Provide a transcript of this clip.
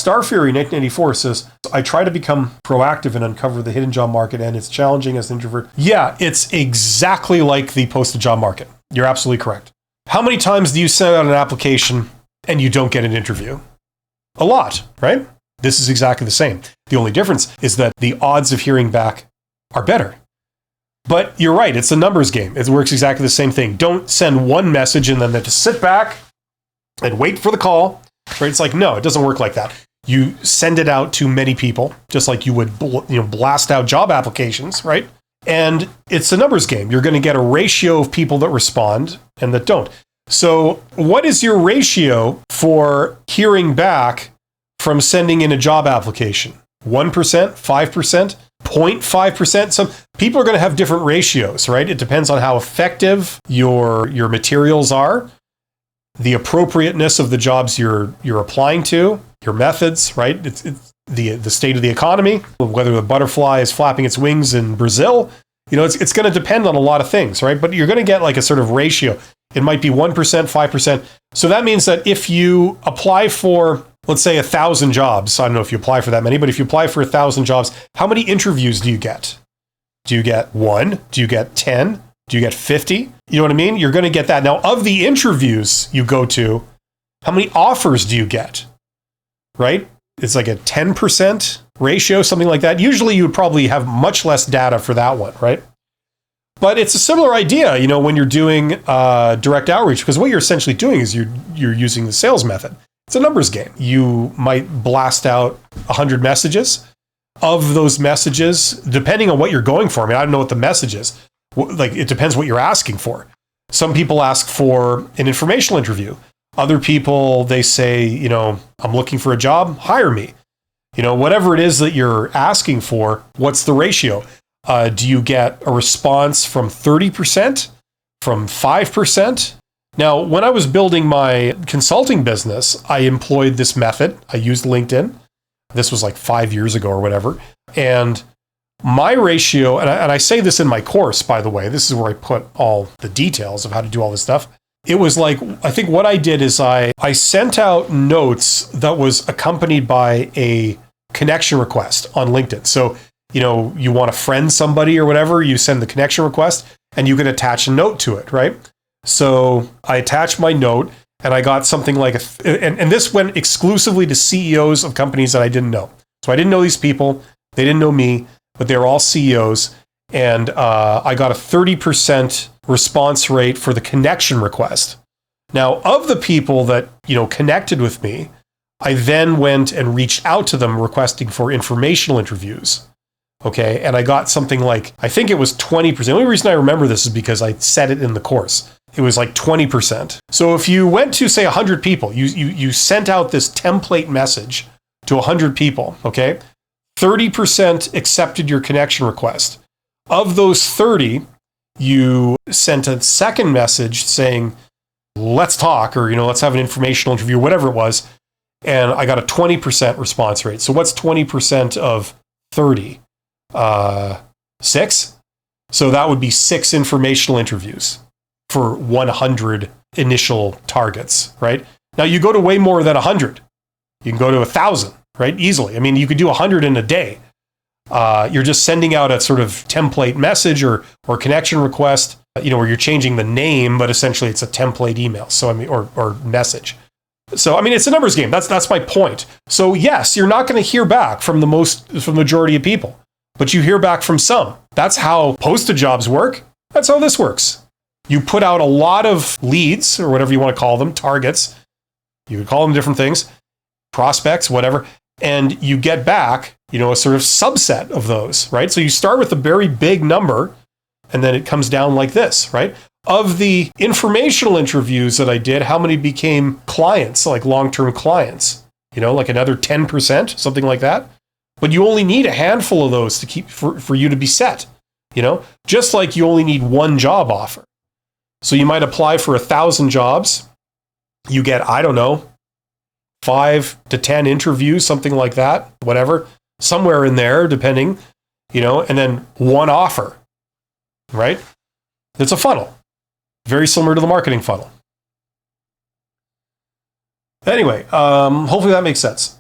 Star Fury 1984 says, I try to become proactive and uncover the hidden job market, and it's challenging as an introvert. Yeah, it's exactly like the posted job market. You're absolutely correct. How many times do you send out an application and you don't get an interview? A lot, right? This is exactly the same. The only difference is that the odds of hearing back are better. But you're right, it's a numbers game. It works exactly the same thing. Don't send one message and then just sit back and wait for the call. Right? It's like, no, it doesn't work like that. You send it out to many people, just like you would blast out job applications, right? And it's a numbers game. You're going to get a ratio of people that respond and that don't. So what is your ratio for hearing back from sending in a job application? 1%, 5%, 0.5%? Some people are going to have different ratios, right? It depends on how effective your materials are, the appropriateness of the jobs you're applying to, your methods, right? It's the state of the economy, whether the butterfly is flapping its wings in Brazil. It's going to depend on a lot of things, right? But you're going to get like a sort of ratio. It might be 1%, 5%. So that means that if you apply for, let's say, 1,000 jobs, I don't know if you apply for that many, but if you apply for 1,000 jobs, how many interviews do you get? Do you get 1? Do you get 10? Do you get 50? You know what I mean? You're going to get that. Now, of the interviews you go to, how many offers do you get? Right? It's like a 10% ratio, something like that. Usually you would probably have much less data for that one, right? But it's a similar idea, when you're doing direct outreach, because what you're essentially doing is you're using the sales method. It's a numbers game. You might blast out 100 messages. Of those messages, depending on what you're going for, I don't know what the message is. It depends what you're asking for. Some people ask for an informational interview. Other people, they say, I'm looking for a job, hire me. Whatever it is that you're asking for, what's the ratio? Do you get a response from 30%, from 5%? Now, when I was building my consulting business, I employed this method. I used LinkedIn. This was like 5 years ago or whatever. And my ratio, and I say this in my course, by the way, this is where I put all the details of how to do all this stuff. It was like, I think what I did is I sent out notes that was accompanied by a connection request on LinkedIn. So, you want to friend somebody or whatever, you send the connection request and you can attach a note to it, right? So I attached my note and I got something like and this went exclusively to CEOs of companies that I didn't know. So I didn't know these people, they didn't know me, but they were all CEOs. And I got a 30% response rate for the connection request. Now, of the people that, connected with me, I then went and reached out to them requesting for informational interviews. Okay. And I got something like, I think it was 20%. The only reason I remember this is because I said it in the course. It was like 20%. So if you went to, say, 100 people, you sent out this template message to 100 people, okay? 30% accepted your connection request. Of those 30, you sent a second message saying, let's talk, or, let's have an informational interview, whatever it was. And I got a 20% response rate. So what's 20% of 30? 6? So that would be 6 informational interviews for 100 initial targets, right? Now you go to way more than 100. You can go to 1,000, right? Easily. You could do 100 in a day. You're just sending out a sort of template message or connection request, where you're changing the name, but essentially it's a template email. So, or message. So, it's a numbers game. That's my point. So yes, you're not going to hear back from the majority of people, but you hear back from some. That's how posted jobs work. That's how this works. You put out a lot of leads, or whatever you want to call them, targets. You could call them different things, prospects, whatever, and you get back, a sort of subset of those, right? So you start with a very big number, and then it comes down like this, right? Of the informational interviews that I did, how many became clients, like long-term clients? Like another 10%, something like that. But you only need a handful of those to keep for you to be set, just like you only need one job offer. So you might apply for 1,000 jobs. You get, 5 to 10 interviews, something like that, whatever, somewhere in there, depending, and then one offer, right? It's a funnel, very similar to the marketing funnel. Anyway, hopefully that makes sense.